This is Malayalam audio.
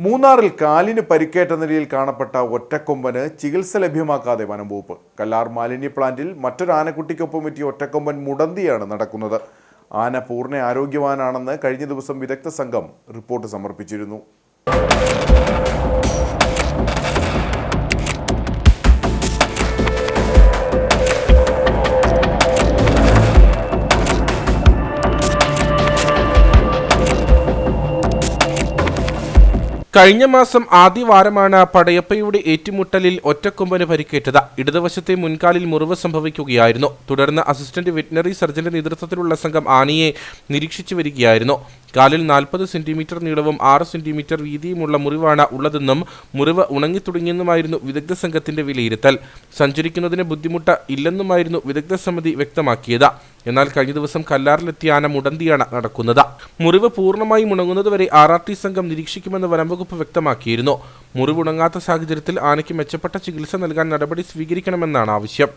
മൂന്നാറിൽ കാലിന് പരിക്കേറ്റ നിലയിൽ കാണപ്പെട്ട ഒറ്റക്കൊമ്പന് ചികിത്സ ലഭ്യമാക്കാതെ വനംവകുപ്പ്. കല്ലാർ മാലിന്യ പ്ലാന്റിൽ മറ്റൊരു ആനക്കുട്ടിക്കൊപ്പം എത്തിയ ഒറ്റക്കൊമ്പൻ മുടന്തിയാണ് നടക്കുന്നത്. ആന പൂർണ്ണ ആരോഗ്യവാനാണെന്ന് കഴിഞ്ഞ ദിവസം വിദഗ്ധ സംഘം റിപ്പോർട്ട് സമർപ്പിച്ചിരുന്നു. കഴിഞ്ഞ മാസം ആദ്യവാരമാണ് പടയപ്പയുടെ ഏറ്റുമുട്ടലിൽ ഒറ്റക്കൊമ്പന് പരിക്കേറ്റത്. ഇടതുവശത്തെ മുൻകാലിൽ മുറിവ് സംഭവിക്കുകയായിരുന്നു. തുടർന്ന് അസിസ്റ്റന്റ് വെറ്റിനറി സർജന്റെ നേതൃത്വത്തിലുള്ള സംഘം ആനയെ നിരീക്ഷിച്ചു വരികയായിരുന്നു. കാലിൽ 40 സെന്റിമീറ്റർ നീളവും 6 സെന്റിമീറ്റർ വീതിയുമുള്ള മുറിവാണ് ഉള്ളതെന്നും മുറിവ് ഉണങ്ങിത്തുടങ്ങിയെന്നുമായിരുന്നു വിദഗ്ധ സംഘത്തിന്റെ വിലയിരുത്തൽ. സഞ്ചരിക്കുന്നതിന് ബുദ്ധിമുട്ട് ഇല്ലെന്നുമായിരുന്നു വിദഗ്ധ സമിതി വ്യക്തമാക്കിയത്. എന്നാൽ കഴിഞ്ഞ ദിവസം കല്ലാറിലെത്തിയ ആന മുടന്തിയാണ് നടക്കുന്നത്. മുറിവ് പൂർണ്ണമായും ഉണങ്ങുന്നതുവരെ RRT സംഘം നിരീക്ഷിക്കുമെന്ന് വനംവകുപ്പ് വ്യക്തമാക്കിയിരുന്നു. മുറിവുണങ്ങാത്ത സാഹചര്യത്തിൽ ആനയ്ക്ക് മെച്ചപ്പെട്ട ചികിത്സ നൽകാൻ നടപടി സ്വീകരിക്കണമെന്നാണ് ആവശ്യം.